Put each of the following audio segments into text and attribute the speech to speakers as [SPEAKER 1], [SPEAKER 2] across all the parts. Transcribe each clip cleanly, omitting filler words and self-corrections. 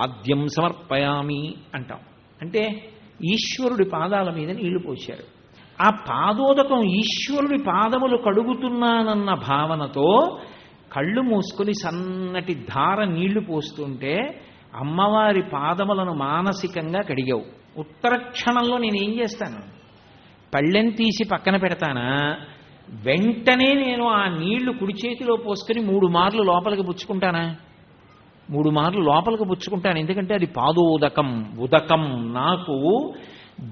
[SPEAKER 1] ఆద్యం సమర్పయామి అంటాం. అంటే ఈశ్వరుడి పాదాల మీద నీళ్లు పోశారు. ఆ పాదోదకం ఈశ్వరుడి పాదములు కడుగుతున్నానన్న భావనతో కళ్ళు మూసుకొని సన్నటి ధార నీళ్లు పోస్తుంటే అమ్మవారి పాదములను మానసికంగా కడిగావు. ఉత్తర క్షణంలో నేనేం చేస్తాను? పళ్ళెం తీసి పక్కన పెడతానా? వెంటనే నేను ఆ నీళ్లు కుడి చేతిలో పోసుకొని 3 మార్లు లోపలికి పుచ్చుకుంటానా? 3 మార్లు లోపలికి పుచ్చుకుంటాను. ఎందుకంటే అది పాదోదకం, ఉదకం. నాకు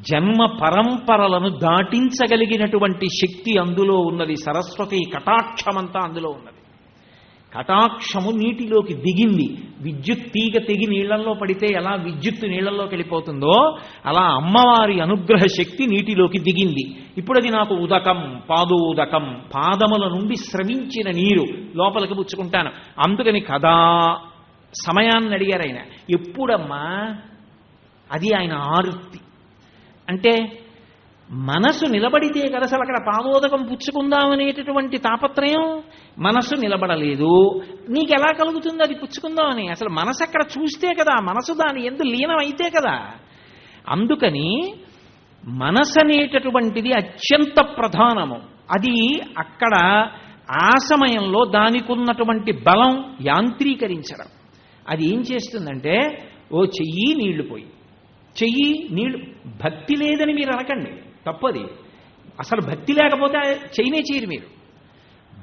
[SPEAKER 1] జన్మ పరంపరలను దాటించగలిగినటువంటి శక్తి అందులో ఉన్నది. సరస్వతి కటాక్షమంతా అందులో ఉన్నది. కటాక్షము నీటిలోకి దిగింది. విద్యుత్ తీగ తెగి నీళ్లలో పడితే ఎలా విద్యుత్తు నీళ్లలోకి వెళ్ళిపోతుందో అలా అమ్మవారి అనుగ్రహ శక్తి నీటిలోకి దిగింది. ఇప్పుడు అది నాకు ఉదకం, పాదోదకం. పాదముల నుండి స్రవించిన నీరు లోపలికి పుచ్చుకుంటాను. అందుకని కదా సమయాన్ని అడిగారు ఆయన. ఎప్పుడమ్మా? అది ఆయన ఆర్తి. అంటే మనసు నిలబడితే కదా అసలు అక్కడ పాదోదకం పుచ్చుకుందామనేటటువంటి తాపత్రయం. మనసు నిలబడలేదు, నీకెలా కలుగుతుంది అది పుచ్చుకుందామని? అసలు మనసు అక్కడ చూస్తే కదా, మనసు దాని యందు లీనం అయితే కదా. అందుకని మనసు అనేటటువంటిది అత్యంత ప్రధానము. అది అక్కడ ఆ సమయంలో దానికి ఉన్నటువంటి బలం యాంత్రీకరించడం. అది ఏం చేస్తుందంటే, ఓ చెయ్యి నీళ్లు పోయి, చెయ్యి నీళ్లు. భక్తి లేదని మీరు అనకండి, తప్పది. అసలు భక్తి లేకపోతే చెయ్యనే చేయరు మీరు.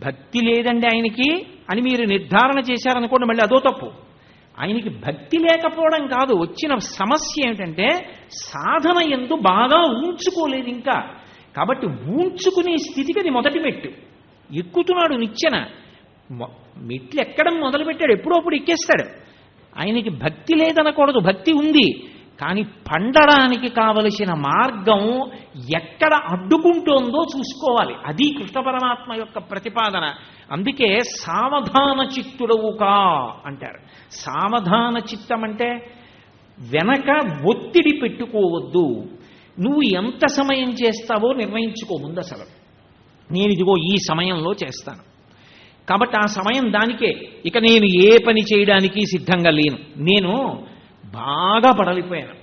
[SPEAKER 1] భక్తి లేదండి ఆయనకి అని మీరు నిర్ధారణ చేశారనుకోండి, మళ్ళీ అదో తప్పు. ఆయనకి భక్తి లేకపోవడం కాదు, వచ్చిన సమస్య ఏమిటంటే సాధన యందు బాగా ఊంచుకోలేదు ఇంకా. కాబట్టి ఊంచుకునే స్థితికి అది మొదటి మెట్టు. ఎక్కుతున్నాడు నిచ్చెన. మెట్లు ఎక్కడం మొదలుపెట్టాడు, ఎప్పుడో అప్పుడు ఎక్కేస్తాడు. ఆయనకి భక్తి లేదనకూడదు, భక్తి ఉంది. కానీ పండడానికి కావలసిన మార్గం ఎక్కడ అడ్డుకుంటోందో చూసుకోవాలి. అది కృష్ణ పరమాత్మ యొక్క ప్రతిపాదన. అందుకే సావధాన చిత్తుడవుకా అంటారు. సావధాన చిత్తం అంటే వెనక ఒత్తిడి పెట్టుకోవద్దు. నువ్వు ఎంత సమయం చేస్తావో నిర్ణయించుకో ముందు. అసలు నేను ఇదిగో ఈ సమయంలో చేస్తాను కాబట్టి ఆ సమయం దానికే. ఇక నేను ఏ పని చేయడానికి సిద్ధంగా లేను. నేను బాగా పడలిపోయాను,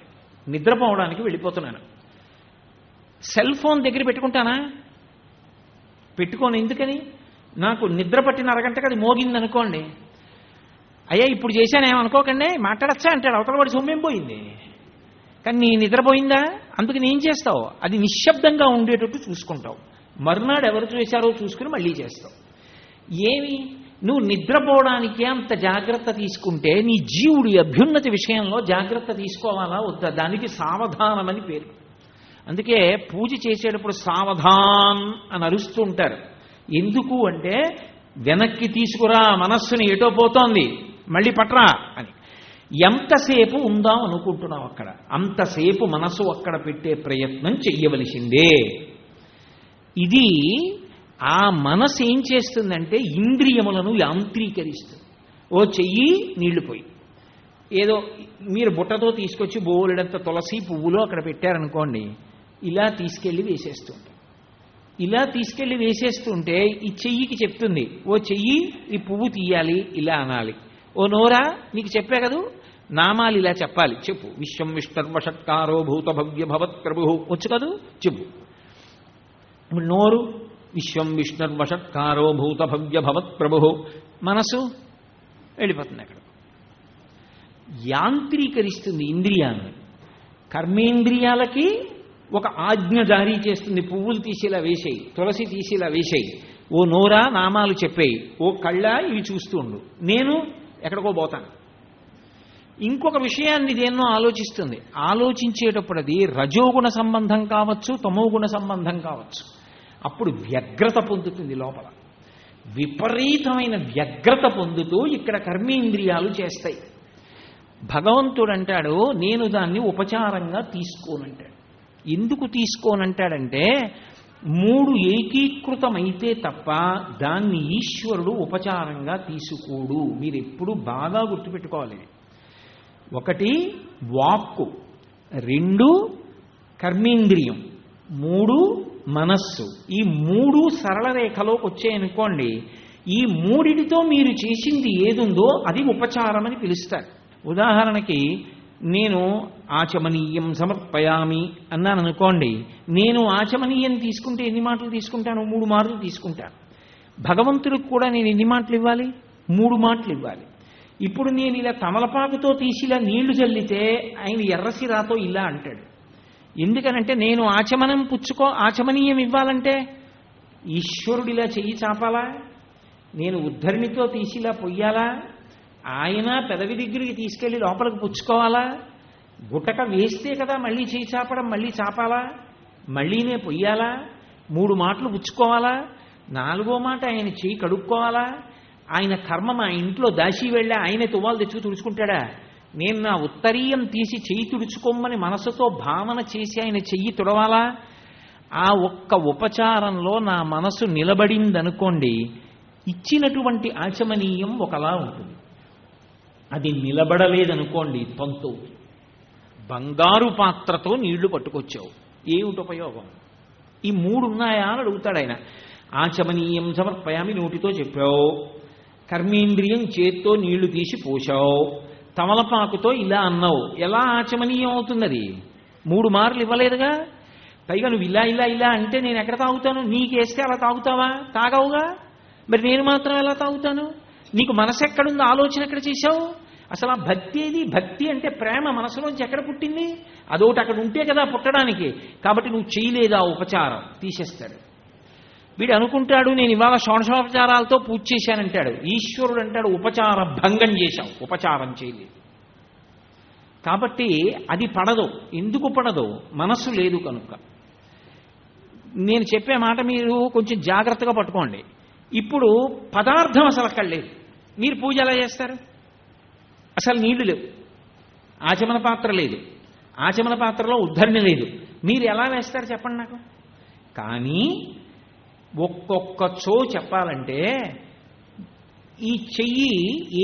[SPEAKER 1] నిద్రపోవడానికి వెళ్ళిపోతున్నాను. సెల్ ఫోన్ దగ్గర పెట్టుకుంటానా? పెట్టుకోను. ఎందుకని? నాకు నిద్ర పట్టిన అరగంటకి అది మోగిందనుకోండి, అయ్యా ఇప్పుడు చేశానేమనుకోకండి, మాట్లాడచ్చా అంటాడు అవతల వాడి సొమ్మేం పోయింది. కానీ నీ నిద్రపోయిందా? అందుకని ఏం చేస్తావు? అది నిశ్శబ్దంగా ఉండేటట్టు చూసుకుంటావు. మరునాడు ఎవరు చేశారో చూసుకుని మళ్ళీ చేస్తావు. ఏమి నువ్వు నిద్రపోవడానికే అంత జాగ్రత్త తీసుకుంటే నీ జీవుడి అభ్యున్నతి విషయంలో జాగ్రత్త తీసుకోవాలా వద్దా? దానికి సావధానమని పేరు. అందుకే పూజ చేసేటప్పుడు సావధాన్ అని అరుస్తూ ఉంటారు. ఎందుకు అంటే వెనక్కి తీసుకురా, మనస్సుని ఎటో పోతోంది, మళ్ళీ పట్రా అని. ఎంతసేపు ఉందాం అనుకుంటున్నావు అక్కడ, అంతసేపు మనసు అక్కడ పెట్టే ప్రయత్నం చెయ్యవలసిందే. ఇది ఆ మనసు ఏం చేస్తుందంటే ఇంద్రియములను యాంత్రీకరిస్తుంది. ఓ చెయ్యి నీళ్లు పోయి, ఏదో మీరు బుట్టతో తీసుకొచ్చి బోలెడంత తులసి పువ్వులు అక్కడ పెట్టారనుకోండి, ఇలా తీసుకెళ్ళి వేసేస్తుంటాం. ఇలా తీసుకెళ్ళి వేసేస్తుంటే ఈ చెయ్యికి చెప్తుంది, ఓ చెయ్యి ఈ పువ్వు తీయాలి, ఇలా అనాలి. ఓ నోరా, నీకు చెప్పే కదూ నామాలు ఇలా చెప్పాలి, చెప్పు. విశ్వం విష్ణుర్వషట్కారో భూత భవ్య భవత్ ప్రభు వచ్చు కదూ, చెప్పు. నోరు విశ్వం విష్ణుర్వషట్కారో భూత భవ్య భవత్ ప్రభు. మనసు వెళ్ళిపోతుంది అక్కడ, యాంత్రీకరిస్తుంది ఇంద్రియాన్ని. కర్మేంద్రియాలకి ఒక ఆజ్ఞ జారీ చేస్తుంది, పువ్వులు తీసేలా వేసేయి, తులసి తీసేలా వేసేయి. ఓ నోరా నామాలు చెప్పేయి, ఓ కళ్ళ ఇవి చూస్తూ ఉండు, నేను ఎక్కడికో పోతాను. ఇంకొక విషయాన్ని దేన్నో ఆలోచిస్తుంది. ఆలోచించేటప్పుడు అది రజోగుణ సంబంధం కావచ్చు, తమోగుణ సంబంధం కావచ్చు. అప్పుడు వ్యగ్రత పొందుతుంది లోపల, విపరీతమైన వ్యగ్రత పొందుతూ ఇక్కడ కర్మేంద్రియాలు చేస్తాయి. భగవంతుడు అంటాడు, నేను దాన్ని ఉపచారంగా తీసుకోనంటాడు. ఎందుకు తీసుకోనంటాడంటే 3 ఏకీకృతమైతే తప్ప దాన్ని ఈశ్వరుడు ఉపచారంగా తీసుకోడు. మీరు ఎప్పుడు బాగా గుర్తుపెట్టుకోవాలి. 1 వాక్కు, 2 కర్మేంద్రియం, 3 మనస్సు. ఈ 3 సరళ రేఖలోకి వచ్చాయనుకోండి, ఈ 3టితో మీరు చేసింది ఏదుందో అది ఉపచారం అని పిలుస్తారు. ఉదాహరణకి నేను ఆచమనీయం సమర్పయామి అన్నాను అనుకోండి, నేను ఆచమనీయం తీసుకుంటే ఎన్ని మాటలు తీసుకుంటాను? 3 మాటలు తీసుకుంటాను. భగవంతుడికి కూడా నేను ఎన్ని మాటలు ఇవ్వాలి? 3 మాటలు ఇవ్వాలి. ఇప్పుడు నేను ఇలా తమలపాకుతో తీసి ఇలా నీళ్లు చల్లితే ఆయన ఎర్రసిరాతో ఇలా అంటాడు. ఎందుకనంటే నేను ఆచమనీయం ఇవ్వాలంటే ఈశ్వరుడు ఇలా చెయ్యి చాపాలా, నేను ఉద్ధరణితో తీసి ఇలా పొయ్యాలా, ఆయన పెదవి దగ్గరికి తీసుకెళ్లి లోపలికి పుచ్చుకోవాలా, గుటక వేస్తే కదా మళ్ళీ చేయి చాపడం, మళ్ళీ చాపాలా, మళ్ళీనే పొయ్యాలా, 3 మాటలు పుచ్చుకోవాలా, 4వ మాట ఆయన చేయి కడుక్కోవాలా, ఆయన కర్మ మా ఇంట్లో దాచి వెళ్ళా ఆయన తువ్వాలు తెచ్చుకు తుడుచుకుంటాడా? నేను నా ఉత్తరీయం తీసి చెయ్యి తుడుచుకోమని మనసుతో భావన చేసి ఆయన చెయ్యి తుడవాలా? ఆ ఒక్క ఉపచారంలో నా మనసు నిలబడిందనుకోండి, ఇచ్చినటువంటి ఆచమనీయం ఒకలా ఉంటుంది. అది నిలబడలేదనుకోండి, తంతు బంగారు పాత్రతో నీళ్లు పట్టుకొచ్చావు, ఏమిటి ఉపయోగం? ఈ 3 ఉన్నాయా అని అడుగుతాడు ఆయన. ఆచమనీయం సమర్పయామి నోటితో చెప్పావు, కర్మేంద్రియం చేత్తో నీళ్లు తీసి పోశావు, తమలపాకుతో ఇలా అన్నావు. ఎలా ఆచమనీయం అవుతుంది? అది 3 మార్లు ఇవ్వలేదుగా. పైగా నువ్వు ఇలా ఇలా ఇలా అంటే నేను ఎక్కడ తాగుతాను? నీకేస్తే అలా తాగుతావా? తాగవుగా. మరి నేను మాత్రం ఎలా తాగుతాను? నీకు మనసు ఎక్కడుందో, ఆలోచన ఎక్కడ చేశావు? అసలు ఆ భక్తి ఏది? భక్తి అంటే ప్రేమ మనసులోంచి ఎక్కడ పుట్టింది? అదొకటి అక్కడ ఉంటే కదా పుట్టడానికి. కాబట్టి నువ్వు చేయలేదా ఉపచారం, తీసేస్తాడు. వీడు అనుకుంటాడు నేను ఇవాళ షోడశోపచారాలతో పూజ చేశానంటాడు. ఈశ్వరుడు అంటాడు ఉపచార భంగం చేశావు, ఉపచారం చేయలేదు. కాబట్టి అది పడదు. ఎందుకు పడదు? మనస్సు లేదు కనుక. నేను చెప్పే మాట మీరు కొంచెం జాగ్రత్తగా పట్టుకోండి. ఇప్పుడు పదార్థం అసలు అక్కడ లేదు, మీరు పూజ ఎలా చేస్తారు? అసలు నీళ్లు లేవు, ఆచమన పాత్ర లేదు, ఆచమన పాత్రలో ఉద్ధరణ లేదు, మీరు ఎలా వేస్తారు చెప్పండి నాకు. కానీ ఒక్కొక్కచో చెప్పాలంటే ఈ చెయ్యి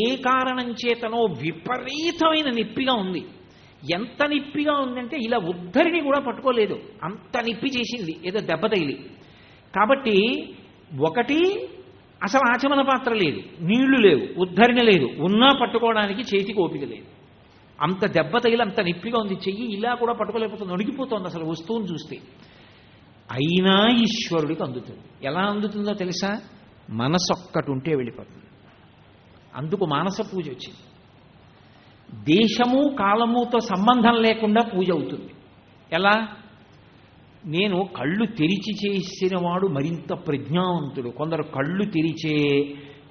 [SPEAKER 1] ఏ కారణం చేతనో విపరీతమైన నొప్పిగా ఉంది. ఎంత నొప్పిగా ఉందంటే ఇలా ఉద్ధరిని కూడా పట్టుకోలేదు, అంత నొప్పి చేసింది, ఏదో దెబ్బ తగిలి. కాబట్టి ఒకటి అసలు ఆచమన పాత్ర లేదు, నీళ్లు లేవు, ఉద్ధరణ లేదు, ఉన్నా పట్టుకోవడానికి చేతికి ఓపిక లేదు. అంత దెబ్బ తగిలి అంత నొప్పిగా ఉంది, చెయ్యి ఇలా కూడా పట్టుకోలేకపోతుంది, అడిగిపోతుంది అసలు వస్తువుని చూస్తే. అయినా ఈశ్వరుడికి అందుతుంది. ఎలా అందుతుందో తెలుసా? మనసు ఒక్కటి ఉంటే వెళ్ళిపోతుంది. అందుకు మానస పూజ వచ్చింది. దేశము కాలముతో సంబంధం లేకుండా పూజ అవుతుంది. ఎలా? నేను కళ్ళు తెరిచి చేసిన వాడు మరింత ప్రజ్ఞావంతుడు. కొందరు కళ్ళు తెరిచే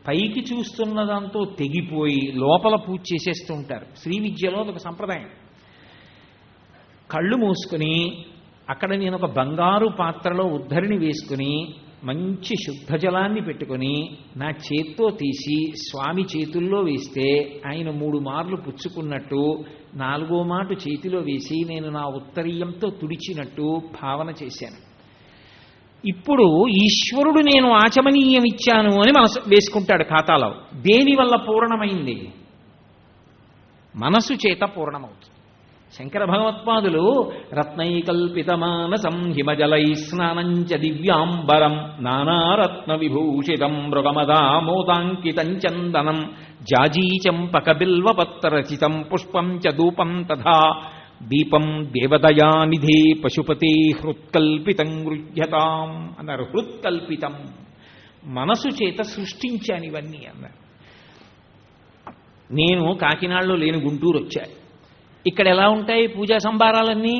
[SPEAKER 1] పైకి చూస్తున్న దాంతో తెగిపోయి లోపల పూజ చేసేస్తూ ఉంటారు. శ్రీ విద్యలో ఒక సంప్రదాయం. కళ్ళు మూసుకుని అక్కడ నేను ఒక బంగారు పాత్రలో ఉద్ధరిని వేసుకుని మంచి శుద్ధ జలాన్ని పెట్టుకుని నా చేత్తో తీసి స్వామి చేతుల్లో వేస్తే ఆయన 3 మార్లు పుచ్చుకున్నట్టు, 4వ మాట చేతిలో వేసి నేను నా ఉత్తరీయంతో తుడిచినట్టు భావన చేశాను. ఇప్పుడు ఈశ్వరుడు నేను ఆచమనీయం ఇచ్చాను అని మనసు వేసుకుంటాడు ఖాతాలో. దేనివల్ల పూర్ణమైంది? మనసు చేత పూర్ణమవుతుంది. శంకర భగవత్పాదులు రత్నైకల్పితమానసం హిమజలై స్నానంచ దివ్యాంబరం నానారత్న విభూషితం మృగమదామోదాంకితం చందనం జాజీచంపక బిల్వపత్రరచితం పుష్పం చ ధూపం తథా దీపం దేవదయానిధే పశుపతే హృత్కల్పితం గృహ్యతాం అన్నారు. హృత్కల్పితం, మనసు చేత సృష్టించాను ఇవన్నీ అన్నారు. నేను కాకినాడలో లేని గుంటూరు వచ్చా. ఇక్కడ ఎలా ఉంటాయి పూజా సంభారాలన్నీ?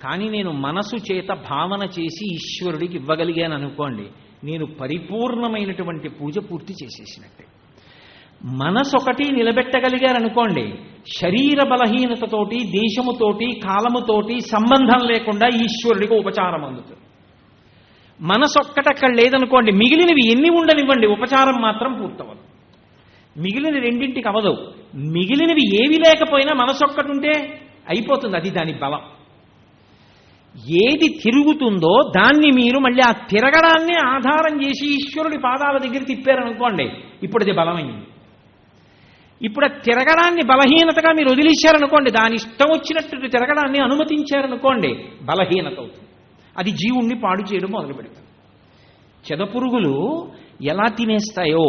[SPEAKER 1] కానీ నేను మనసు చేత భావన చేసి ఈశ్వరుడికి ఇవ్వగలిగాను అనుకోండి, నేను పరిపూర్ణమైనటువంటి పూజ పూర్తి చేసేసినట్టే. మనసు ఒకటి నిలబెట్టగలిగారనుకోండి, శరీర బలహీనతతోటి, దేశముతోటి, కాలముతోటి సంబంధం లేకుండా ఈశ్వరుడికి ఉపచారం అందుతుంది. మనసు ఒక్కటక్కడ లేదనుకోండి, మిగిలినవి ఎన్ని ఉండనివ్వండి, ఉపచారం మాత్రం పూర్తవదు. మిగిలిన రెండింటికి అవదు. మిగిలినవి ఏవి లేకపోయినా మనసు ఒక్కటి ఉంటే అయిపోతుంది. అది దాని బలం. ఏది తిరుగుతుందో దాన్ని మీరు మళ్ళీ ఆ తిరగడాన్ని ఆధారం చేసి ఈశ్వరుడి పాదాల దగ్గర తిప్పారనుకోండి, ఇప్పుడు అది బలమైంది. ఇప్పుడు ఆ తిరగడాన్ని బలహీనతగా మీరు వదిలేశారనుకోండి, దాని ఇష్టం వచ్చినట్టు తిరగడాన్ని అనుమతించారనుకోండి, బలహీనత అవుతుంది. అది జీవుణ్ణి పాడు చేయడం మొదలు పెడతారు. చెదపురుగులు ఎలా తినేస్తాయో,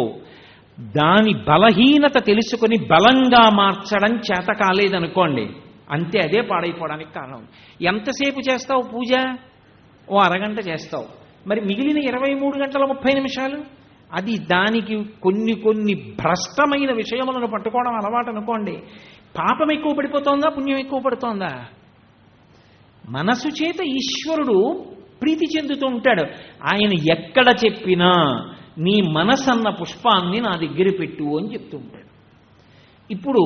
[SPEAKER 1] దాని బలహీనత తెలుసుకొని బలంగా మార్చడం చేత కాలేదనుకోండి, అంతే, అదే పాడైపోవడానికి కారణం. ఎంతసేపు చేస్తావు పూజ? ఓ అరగంట చేస్తావు. మరి మిగిలిన 23 గంటల 30 నిమిషాలు అది దానికి కొన్ని భ్రష్టమైన విషయములను పట్టుకోవడం అలవాటు అనుకోండి. పాపం ఎక్కువ పడిపోతోందా, పుణ్యం ఎక్కువ పడుతోందా? మనసు చేత ఈశ్వరుడు ప్రీతి చెందుతూ ఉంటాడు. ఆయన ఎక్కడ చెప్పినా నీ మనసన్న పుష్పాన్ని నా దగ్గర పెట్టు అని చెప్తూ ఉంటాడు. ఇప్పుడు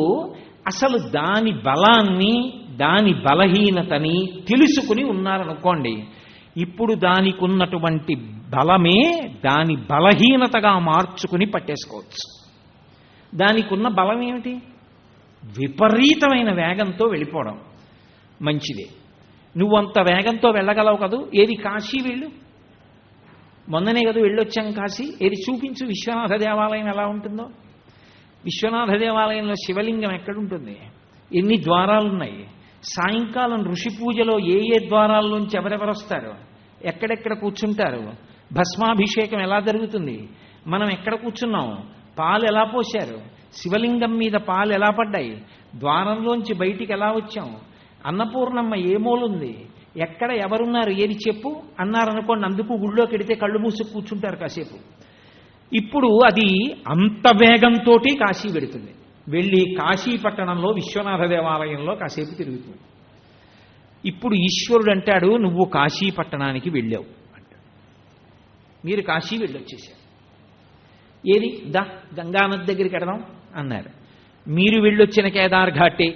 [SPEAKER 1] అసలు దాని బలాన్ని, దాని బలహీనతని తెలుసుకుని ఉన్నారనుకోండి, ఇప్పుడు దానికి ఉన్నటువంటి బలమే దాని బలహీనతగా మార్చుకుని పట్టేసుకోవచ్చు. దానికి ఉన్న బలం ఏమిటి? విపరీతమైన వేగంతో వెళ్ళిపోవడం. మంచిదే, నువ్వంత వేగంతో వెళ్ళగలవు కదూ. ఏది కాశీ వెళ్ళు, మొన్ననే కదా వెళ్ళొచ్చాం కాశీ. ఏది చూపించు విశ్వనాథ దేవాలయం ఎలా ఉంటుందో. విశ్వనాథ దేవాలయంలో శివలింగం ఎక్కడుంటుంది? ఎన్ని ద్వారాలున్నాయి? సాయంకాలం ఋషి పూజలో ఏ ఏ ద్వారాల్లోంచి ఎవరెవరు వస్తారు? ఎక్కడెక్కడ కూర్చుంటారు? భస్మాభిషేకం ఎలా జరుగుతుంది? మనం ఎక్కడ కూర్చున్నాం? పాలు ఎలా పోశారు? శివలింగం మీద పాలు ఎలా పడ్డాయి? ద్వారంలోంచి బయటికి ఎలా వచ్చాం? అన్నపూర్ణమ్మ ఏ మూలుంది? ఎక్కడ ఎవరున్నారు? ఏది చెప్పు అన్నారనుకోండి, అందుకు గుళ్ళోకి వెడితే కళ్ళు మూసుకు కూర్చుంటారు కాసేపు. ఇప్పుడు అది అంత వేగంతో కాశీ వెడుతుంది. వెళ్ళి కాశీ పట్టణంలో విశ్వనాథ దేవాలయంలో కాసేపు తిరుగుతుంది. ఇప్పుడు ఈశ్వరుడు అంటాడు, నువ్వు కాశీ పట్టణానికి వెళ్ళావు అంటాడు. మీరు కాశీ వెళ్ళొచ్చేసారు. ఏది? గంగానది దగ్గరికి ఎడదాం అన్నారు. మీరు వెళ్ళొచ్చిన కేదార్ ఘాటే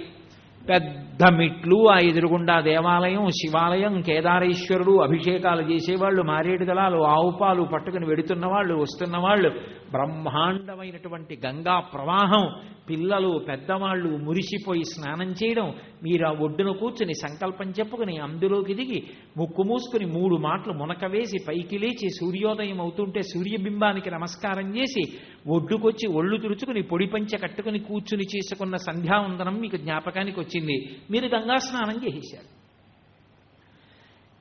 [SPEAKER 1] పెద్ద మెట్లు, ఆ ఎదురుగుండా దేవాలయం, శివాలయం, కేదారేశ్వరుడు, అభిషేకాలు చేసేవాళ్ళు, మారేడు దళాలు, ఆవు పాలు పట్టుకుని వెడుతున్న వాళ్ళు, వస్తున్న వాళ్ళు, బ్రహ్మాండమైనటువంటి గంగా ప్రవాహం, పిల్లలు పెద్దవాళ్ళు మురిసిపోయి స్నానం చేయడం, మీరు ఆ ఒడ్డున కూర్చుని సంకల్పం చెప్పుకుని అందులోకి దిగి ముక్కు మూసుకుని 3 మాటలు మునక వేసి పైకి లేచి సూర్యోదయం అవుతుంటే సూర్యబింబానికి నమస్కారం చేసి ఒడ్డుకొచ్చి ఒళ్ళు తుడుచుకుని పొడి పంచె కట్టుకుని కూర్చుని చేసుకున్న సంధ్యావందనం మీకు జ్ఞాపకానికి వచ్చింది. మీరు గంగా స్నానం చేసేశారు.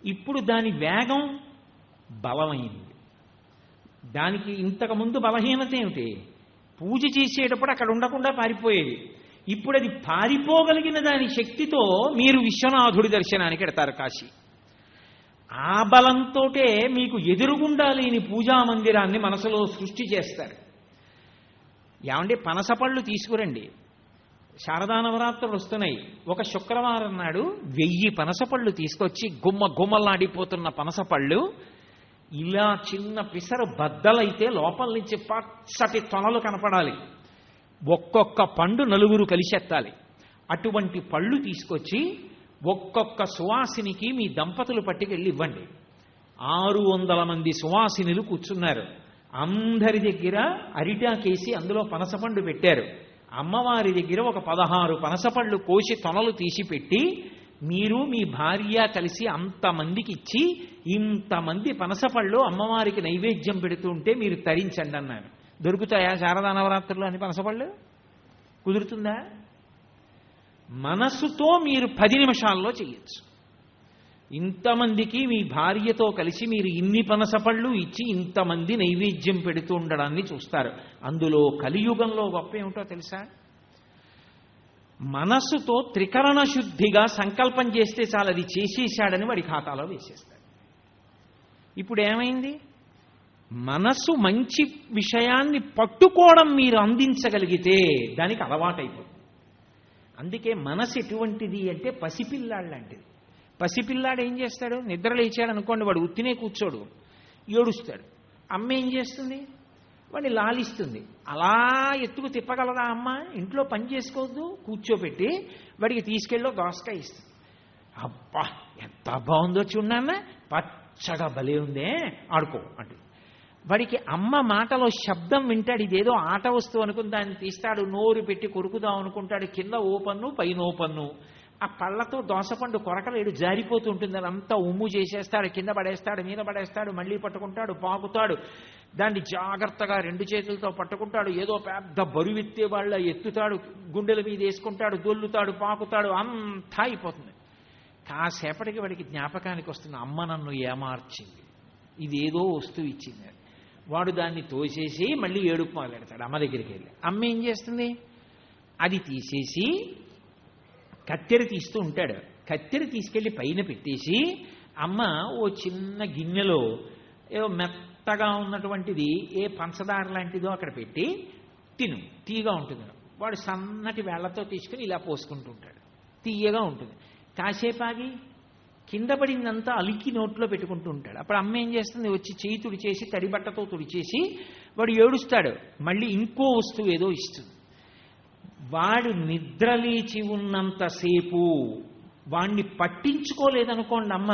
[SPEAKER 1] ఇప్పుడు దాని వేగం బలమైంది. దానికి ఇంతకుముందు బలహీనత ఏమిటి? పూజ చేసేటప్పుడు అక్కడ ఉండకుండా పారిపోయేది. ఇప్పుడు అది పారిపోగలిగిన దాని శక్తితో మీరు విశ్వనాథుడి దర్శనానికి ఎడతారు కాశీ. ఆ బలంతో మీకు ఎదురుగుండా లేని పూజా మందిరాన్ని మనసులో సృష్టి చేస్తారు. ఏమంటే పనసపళ్ళు తీసుకురండి, శారదా నవరాత్రులు వస్తున్నాయి. ఒక శుక్రవారం నాడు 1000 పనసపళ్ళు తీసుకొచ్చి గుమ్మలాడిపోతున్న పనసపళ్ళు ఇలా చిన్న పిసరు బద్దలైతే లోపల నుంచి పచ్చటి తొనలు కనపడాలి. ఒక్కొక్క పండు 4 కలిసెత్తాలి. అటువంటి పళ్ళు తీసుకొచ్చి ఒక్కొక్క సువాసినికి మీ దంపతులు పట్టుకెళ్ళి ఇవ్వండి. 600 మంది సువాసినులు కూర్చున్నారు. అందరి దగ్గర అరిటాకేసి అందులో పనసపండు పెట్టారు. అమ్మవారి దగ్గర ఒక 16 పనసపళ్ళు కోసి తొనలు తీసి పెట్టి మీరు మీ భార్య కలిసి అంతమందికి ఇచ్చి ఇంతమంది పనసపళ్ళు అమ్మవారికి నైవేద్యం పెడుతుంటే మీరు తరించండి అన్నారు. దొరుకుతాయా శారదా నవరాత్రులు అని పనసపళ్ళు? కుదురుతుందా? మనసుతో మీరు 10 నిమిషాల్లో చేయొచ్చు. ఇంతమందికి మీ భార్యతో కలిసి మీరు ఇన్ని పనసపళ్ళు ఇచ్చి ఇంతమంది నైవేద్యం పెడుతూ ఉండడాన్ని చూస్తారు. అందులో కలియుగంలో గొప్ప ఏమిటో తెలుసా? మనసుతో త్రికరణ శుద్ధిగా సంకల్పం చేస్తే చాలు, అది చేసేశాడని వాడి ఖాతాలో వేసేస్తాడు. ఇప్పుడు ఏమైంది? మనసు మంచి విషయాన్ని పట్టుకోవడం మీరు అందించగలిగితే దానికి అలవాటైపోతుంది. అందుకే మనసు ఎటువంటిది అంటే పసిపిల్లాడు లాంటిది. పసిపిల్లాడు ఏం చేస్తాడు? నిద్ర లేచాడు అనుకోండి, వాడు ఉత్తినే కూర్చోడు, ఏడుస్తాడు. అమ్మ ఏం చేస్తుంది? వాడిని లాలిస్తుంది. అలా ఎత్తుకు తిప్పగలదా అమ్మ? ఇంట్లో పని చేసుకోవద్దు, కూర్చోపెట్టి వాడికి తీసుకెళ్ళి దోసకాయ ఇస్తుంది. అబ్బా ఎంత బాగుందో చూడన్న, పచ్చగా భలే ఉందే, ఆడుకో అంటే వాడికి అమ్మ మాటలో శబ్దం వింటాడు. ఇదేదో ఆట వస్తువు అనుకుని దాన్ని తీస్తాడు, నోరు పెట్టి కొరుకుదాం అనుకుంటాడు. కింద ఓపన్ను పైన ఓపన్ను. ఆ పళ్ళతో దోసపండు కొరకలేడు, జారిపోతూ ఉంటుంది. అదంతా ఉమ్ము చేసేస్తాడు, కింద పడేస్తాడు, మీద పడేస్తాడు, మళ్ళీ పట్టుకుంటాడు, పాకుతాడు. దాన్ని జాగ్రత్తగా 2 చేతులతో పట్టుకుంటాడు. ఏదో పెద్ద బరువెత్తే వాళ్ళ ఎత్తుతాడు, గుండెల మీద వేసుకుంటాడు, దొల్లుతాడు, పాకుతాడు, అంతా అయిపోతుంది. కాసేపటికి వాడికి జ్ఞాపకానికి వస్తుంది, అమ్మ నన్ను ఏమార్చింది, ఇదేదో వస్తువు ఇచ్చింది. వాడు దాన్ని తోసేసి మళ్ళీ ఏడుపు మొదలెడతాడు అమ్మ దగ్గరికి వెళ్ళి. అమ్మ ఏం చేస్తుంది, అది తీసేసి కత్తెర తీస్తూ ఉంటాడు. కత్తెర తీసుకెళ్ళి పైన పెట్టేసి అమ్మ ఓ చిన్న గిన్నెలో ఏదో మెత్తగా ఉన్నటువంటిది ఏ పంచదార లాంటిదో అక్కడ పెట్టి తిను, తీయగా ఉంటుంది. వాడు సన్నటి వేళ్లతో తీసుకుని ఇలా పోసుకుంటూ ఉంటాడు, తీయగా ఉంటుంది. కాసేపు ఆగి కింద పడిందంతా అలికి నోట్లో పెట్టుకుంటూ ఉంటాడు. అప్పుడు అమ్మ ఏం చేస్తుంది, వచ్చి చేయి తుడిచేసి తడిబట్టతో తుడిచేసి వాడు ఏడుస్తాడు, మళ్ళీ ఇంకో వస్తువు ఏదో ఇస్తుంది. వాడు నిద్రలేచి ఉన్నంతసేపు వాణ్ణి పట్టించుకోలేదనుకోండి అమ్మ,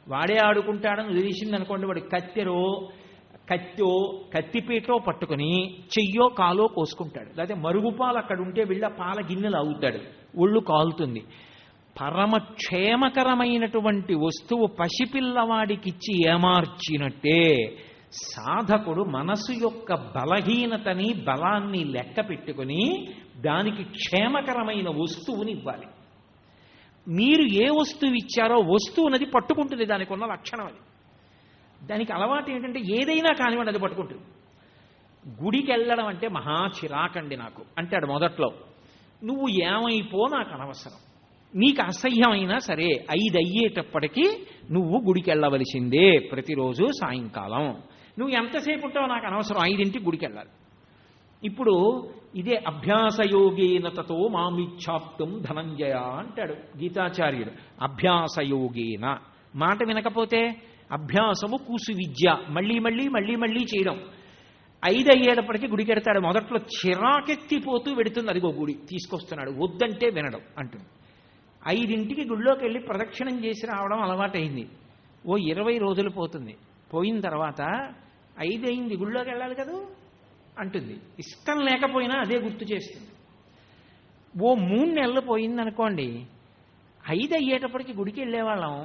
[SPEAKER 1] వాడే ఆడుకుంటాడని వదిలేసింది అనుకోండి, వాడు కత్తిపీటో పట్టుకుని చెయ్యో కాలో కోసుకుంటాడు. లేకపోతే మరుగుపాలు అక్కడ ఉంటే వెళ్ళి ఆ పాల గిన్నెలు అవుతాడు, ఒళ్ళు కాలుతుంది. పరమక్షేమకరమైనటువంటి వస్తువు పసిపిల్లవాడికిచ్చి ఏమార్చినట్టే సాధకుడు మనసు యొక్క బలహీనతని బలాన్ని లెక్క పెట్టుకుని దానికి క్షేమకరమైన వస్తువుని ఇవ్వాలి. మీరు ఏ వస్తువు ఇచ్చారో వస్తువునది పట్టుకుంటుంది, దానికి ఉన్న లక్షణం అది. దానికి అలవాటు ఏంటంటే ఏదైనా కానివ్వండి అది పట్టుకుంటుంది. గుడికి వెళ్ళడం అంటే మహా చిరాకండి నాకు అంటాడు మొదట్లో. నువ్వు ఏమైపో నాకు అనవసరం, నీకు అసహ్యమైనా సరే 5 అయ్యేటప్పటికీ నువ్వు గుడికి వెళ్ళవలసిందే ప్రతిరోజు సాయంకాలం. నువ్వు ఎంతసేపు ఉంటావో నాకు అనవసరం, 5ంటికి గుడికి వెళ్ళాలి. ఇప్పుడు ఇదే అభ్యాసయోగేన తతో మామిచ్ఛాప్తుం ధనంజయ అంటాడు గీతాచార్యుడు. అభ్యాసయోగేన మాట వినకపోతే అభ్యాసము కూసు విద్య, మళ్ళీ మళ్ళీ మళ్ళీ మళ్ళీ చేయడం. 5 అయ్యేటప్పటికీ గుడికి వెడతాడు. మొదట్లో చిరాకెత్తిపోతూ వెడుతుంది, అదిగో గుడి తీసుకొస్తున్నాడు, వద్దంటే వినడం అంటుంది. 5ంటికి గుడిలోకి వెళ్ళి ప్రదక్షిణం చేసి రావడం అలవాటైంది. ఓ 20 రోజులు పోతుంది. పోయిన తర్వాత 5 అయింది, గుడిలోకి వెళ్ళాలి కదా అంటుంది. ఇష్టం లేకపోయినా అదే గుర్తు చేస్తుంది. ఓ 3 నెలలు పోయిందనుకోండి, 5 అయ్యేటప్పటికి గుడికి వెళ్ళేవాళ్ళం,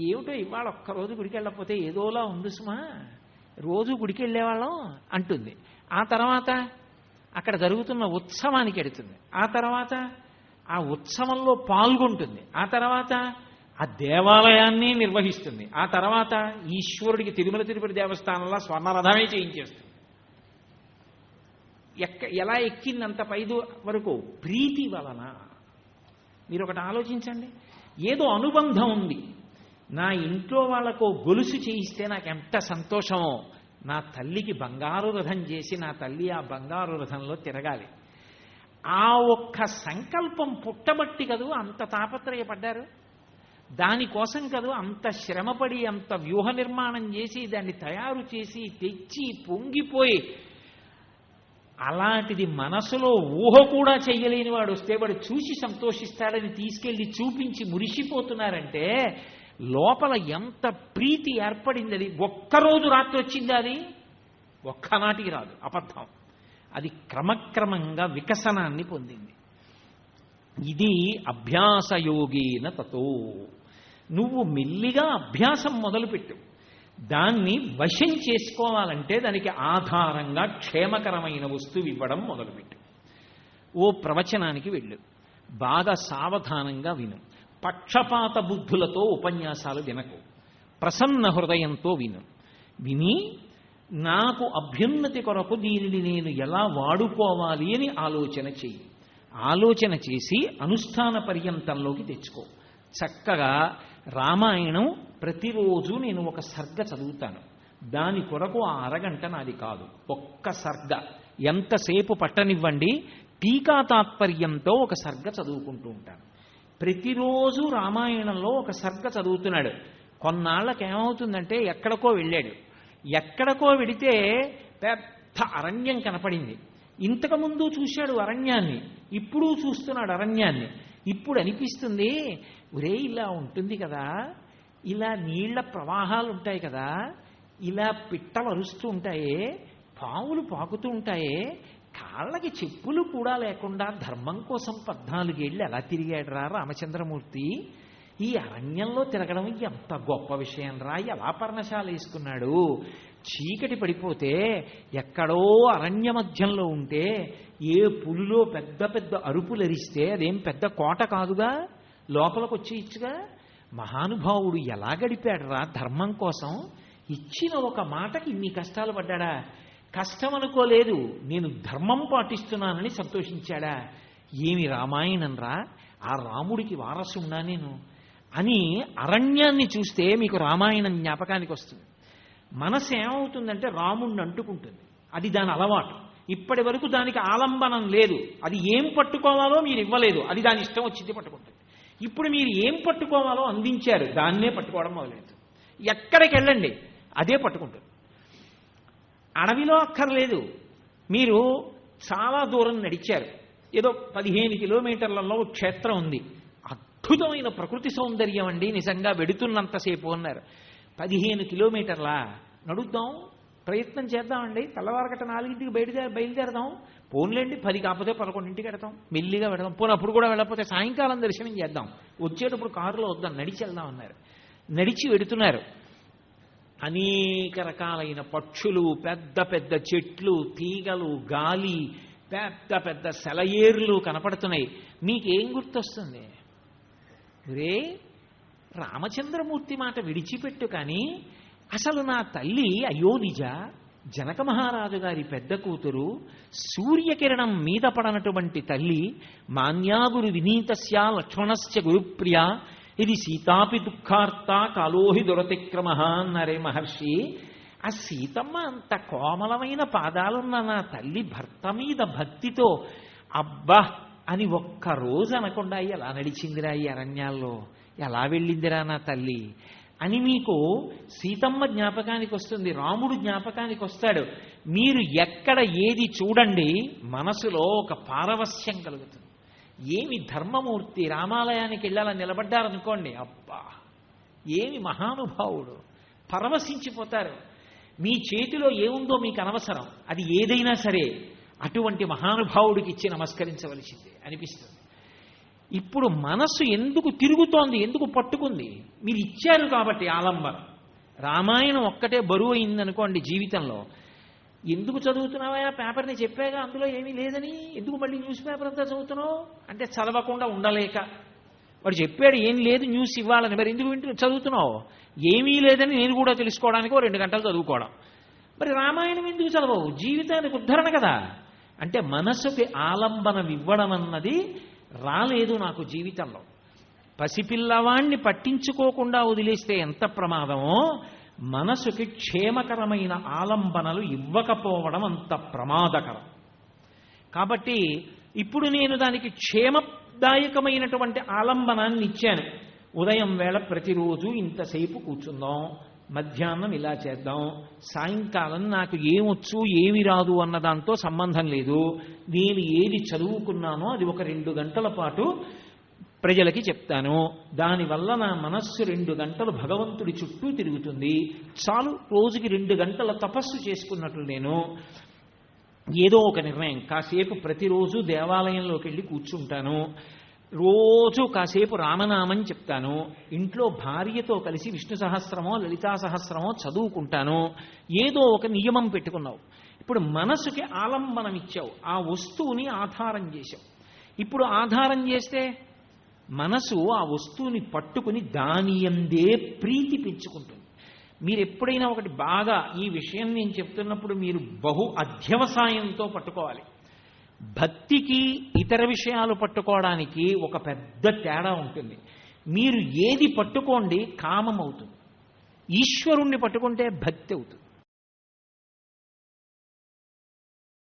[SPEAKER 1] ఏమిటో ఇవాళ ఒక్కరోజు గుడికి వెళ్ళకపోతే ఏదోలా ఉంది సుమా, రోజు గుడికి వెళ్ళేవాళ్ళం అంటుంది. ఆ తర్వాత అక్కడ జరుగుతున్న ఉత్సవానికి వెడుతుంది. ఆ తర్వాత ఆ ఉత్సవంలో పాల్గొంటుంది. ఆ తర్వాత ఆ దేవాలయాన్ని నిర్వహిస్తుంది. ఆ తర్వాత ఈశ్వరుడికి తిరుమల తిరుపతి దేవస్థానంలో స్వర్ణరథమే చేయించేస్తుంది. ఎలా ఎక్కిందంత పైదు వరకు ప్రీతి వలన. మీరు ఒకటి ఆలోచించండి, ఏదో అనుబంధం ఉంది. నా ఇంట్లో వాళ్ళకు గొలుసు చేయిస్తే నాకు ఎంత సంతోషమో, నా తల్లికి బంగారు రథం చేసి నా తల్లి ఆ బంగారు రథంలో తిరగాలి. ఆ ఒక్క సంకల్పం పుట్టబట్టి కదూ అంత తాపత్రయపడ్డారు. దానికోసం కదూ అంత శ్రమపడి అంత వ్యూహ నిర్మాణం చేసి దాన్ని తయారు చేసి తెచ్చి పొంగిపోయి. అలాంటిది మనసులో ఊహ కూడా చెయ్యలేని వాడు వస్తే వాడు చూసి సంతోషిస్తాడని తీసుకెళ్లి చూపించి మురిసిపోతున్నారంటే లోపల ఎంత ప్రీతి ఏర్పడింది. అది ఒక్కరోజు రాత్రి వచ్చింది, అది ఒక్కనాటికి రాదు, అబద్ధం. అది క్రమక్రమంగా వికసనాన్ని పొందింది. ఇది అభ్యాసయోగేన తతో. నువ్వు మెల్లిగా అభ్యాసం మొదలుపెట్టు. దాన్ని వశం చేసుకోవాలంటే దానికి ఆధారంగా క్షేమకరమైన వస్తువు ఇవ్వడం మొదలుపెట్టు. ఓ ప్రవచనానికి వెళ్ళు, బాగా సావధానంగా విను. పక్షపాత బుద్ధులతో ఉపన్యాసాలు వినకు, ప్రసన్న హృదయంతో విను. విని నాకు అభ్యున్నతి కొరకు దీనిని నేను ఎలా వాడుకోవాలి అని ఆలోచన చెయ్యి. ఆలోచన చేసి అనుష్ఠాన పర్యంతంలోకి తెచ్చుకో. చక్కగా రామాయణం ప్రతిరోజు నేను ఒక సర్గ చదువుతాను. దాని కొరకు ఆ అరగంట నాది కాదు, ఒక్క సర్గ ఎంతసేపు పట్టనివ్వండి, టీకా తాత్పర్యంతో ఒక సర్గ చదువుకుంటూ ఉంటాను. ప్రతిరోజు రామాయణంలో ఒక సర్గ చదువుతున్నాడు. కొన్నాళ్ళకేమవుతుందంటే ఎక్కడికో వెళ్ళాడు. ఎక్కడికో వెడితే పెద్ద అరణ్యం కనపడింది. ఇంతకుముందు చూశాడు అరణ్యాన్ని, ఇప్పుడు చూస్తున్నాడు అరణ్యాన్ని. ఇప్పుడు అనిపిస్తుంది, ఒరే ఇలా ఉంటుంది కదా, ఇలా నీళ్ల ప్రవాహాలు ఉంటాయి కదా, ఇలా పిట్టలు అరుస్తూ ఉంటాయే, పావులు పాకుతూ ఉంటాయే, కాళ్ళకి చెప్పులు కూడా లేకుండా ధర్మం కోసం 14 ఏళ్ళు ఎలా తిరిగాడు రా రామచంద్రమూర్తి. ఈ అరణ్యంలో తిరగడం ఎంత గొప్ప విషయం రా, ఎలా పర్ణశాల వేసుకున్నాడు. చీకటి పడిపోతే ఎక్కడో అరణ్య మధ్యంలో ఉంటే ఏ పులిలో పెద్ద పెద్ద అరుపులు అరిస్తే అదేం పెద్ద కోట కాదుగా, లోపలికి వచ్చేయచ్చుగా. మహానుభావుడు ఎలా గడిపాడు రా ధర్మం కోసం. ఇచ్చిన ఒక మాటకి ఇన్ని కష్టాలు పడ్డాడా? కష్టం అనుకోలేదు, నేను ధర్మం పాటిస్తున్నానని సంతోషించాడా? ఏమి రామాయణం రా, ఆ రాముడికి వారసున్నా నేను అని అరణ్యాన్ని చూస్తే మీకు రామాయణం జ్ఞాపకానికి వస్తుంది. మనసు ఏమవుతుందంటే రాముడిని అంటుకుంటుంది, అది దాని అలవాటు. ఇప్పటి వరకు దానికి ఆలంబనం లేదు, అది ఏం పట్టుకోవాలో మీరు ఇవ్వలేదు, అది దాని ఇష్టం వచ్చింది పట్టుకుంటుంది. ఇప్పుడు మీరు ఏం పట్టుకోవాలో అందించారు, దాన్నే పట్టుకోవడం మొదలెడుతుంది. ఎక్కడికి వెళ్ళండి అదే పట్టుకుంటుంది. అడవిలో అక్కర్లేదు, మీరు చాలా దూరం నడిచారు, ఏదో 15 కిలోమీటర్లలో క్షేత్రం ఉంది, అద్భుతమైన ప్రకృతి సౌందర్యం అండి, నిజంగా వెడుతున్నంతసేపు అన్నారు. 15 కిలోమీటర్ల నడుద్దాం, ప్రయత్నం చేద్దామండి, తెల్లవారగట్ట 4ంటికి బయలుదేరదాం, పోన్లేండి 10 కాకపోతే 11ంటికి వెడతాం, మెల్లిగా వెడదాం, పోనప్పుడు కూడా వెళ్ళకపోతే సాయంకాలం దర్శనం చేద్దాం, వచ్చేటప్పుడు కారులో వద్దాం, నడిచి వెళ్దాం అన్నారు. నడిచి వెడుతున్నారు. అనేక రకాలైన పక్షులు, పెద్ద పెద్ద చెట్లు, తీగలు, గాలి, పెద్ద పెద్ద సెలయేర్లు కనపడుతున్నాయి. మీకేం గుర్తొస్తుంది? రే రామచంద్రమూర్తి మాట విడిచిపెట్టు, కానీ అసలు నా తల్లి అయోనిజ, జనక మహారాజు గారి పెద్ద కూతురు, సూర్యకిరణం మీద పడనటువంటి తల్లి, మాన్యాగురు వినీతస్య లక్ష్మణస్య గురుప్రియ, ఇది సీతాపి దుఃఖార్త కాలోహి దురతిక్రమ అన్నారే మహర్షి. ఆ సీతమ్మ అంత కోమలమైన పాదాలున్న నా తల్లి భర్త మీద భక్తితో అబ్బా అని ఒక్కరోజు అనకుండా ఎలా నడిచిందిరా ఈ అరణ్యాల్లో, ఎలా వెళ్ళిందిరా నా తల్లి అని మీకు సీతమ్మ జ్ఞాపకానికి వస్తుంది, రాముడు జ్ఞాపకానికి వస్తాడు. మీరు ఎక్కడ ఏది చూడండి మనసులో ఒక పారవస్యం కలుగుతుంది. ఏమి ధర్మమూర్తి, రామాలయానికి వెళ్ళాలని నిలబడ్డారనుకోండి, అబ్బా ఏమి మహానుభావుడు, పరవశించిపోతారు. మీ చేతిలో ఏముందో మీకు అనవసరం, అది ఏదైనా సరే అటువంటి మహానుభావుడికి ఇచ్చి నమస్కరించవలసిందే అనిపిస్తుంది. ఇప్పుడు మనస్సు ఎందుకు తిరుగుతోంది, ఎందుకు పట్టుకుంది? మీరు ఇచ్చారు కాబట్టి ఆలంబనం. రామాయణం ఒక్కటే బరువు అయిందనుకోండి జీవితంలో, ఎందుకు చదువుతున్నావా పేపర్ని చెప్పాగా అందులో ఏమీ లేదని, ఎందుకు మళ్ళీ న్యూస్ పేపర్ అంతా చదువుతున్నావు అంటే చదవకుండా ఉండలేక. వాడు చెప్పాడు ఏం లేదు న్యూస్ ఇవ్వాలని, మరి ఎందుకు చదువుతున్నావు? ఏమీ లేదని నేను కూడా తెలుసుకోవడానికి 2 గంటలు చదువుకోవడం. మరి రామాయణం ఎందుకు చదవవు? జీవితానికి ఉద్ధరణ కదా. అంటే మనసుకి ఆలంబనం ఇవ్వడం అన్నది రాలేదు నాకు జీవితంలో. పసిపిల్లవాణ్ణి పట్టించుకోకుండా వదిలేస్తే ఎంత ప్రమాదమో, మనసుకి క్షేమకరమైన ఆలంబనలు ఇవ్వకపోవడం అంత ప్రమాదకరం. కాబట్టి ఇప్పుడు నేను దానికి క్షేమదాయకమైనటువంటి ఆలంబనాన్ని ఇచ్చాను. ఉదయం వేళ ప్రతిరోజు ఇంతసేపు కూర్చుందాం, మధ్యాహ్నం ఇలా చేద్దాం, సాయంకాలం నాకు ఏమొచ్చు ఏమి రాదు అన్న దాంతో సంబంధం లేదు, నేను ఏది చదువుకున్నానో అది ఒక 2 గంటల పాటు ప్రజలకి చెప్తాను, దానివల్ల నా మనస్సు 2 గంటలు భగవంతుడి చుట్టూ తిరుగుతుంది, చాలు. రోజుకి 2 గంటల తపస్సు చేసుకున్నట్లు నేను ఏదో ఒక నిర్ణయం, కాసేపు ప్రతిరోజు దేవాలయంలోకి వెళ్ళి కూర్చుంటాను, రోజు కాసేపు రామనామం చెప్తాను, ఇంట్లో భార్యతో కలిసి విష్ణు సహస్రమో లలితా సహస్రమో చదువుకుంటాను, ఏదో ఒక నియమం పెట్టుకున్నావు. ఇప్పుడు మనసుకి ఆలంబనం ఇచ్చావు, ఆ వస్తువుని ఆధారం చేశావు. ఇప్పుడు ఆధారం చేస్తే మనసు ఆ వస్తువుని పట్టుకుని దాని యందే ప్రీతి పెంచుకుంటుంది. మీరు ఎప్పుడైనా ఒకటి బాగా, ఈ విషయం నేను చెప్తున్నప్పుడు మీరు బహు అధ్యవసాయంతో పట్టుకోవాలి. భక్తికి ఇతర విషయాలు పట్టుకోవడానికి ఒక పెద్ద తేడా ఉంటుంది. మీరు ఏది పట్టుకోండి కామం అవుతుంది, ఈశ్వరుణ్ణి పట్టుకుంటే భక్తి అవుతుంది.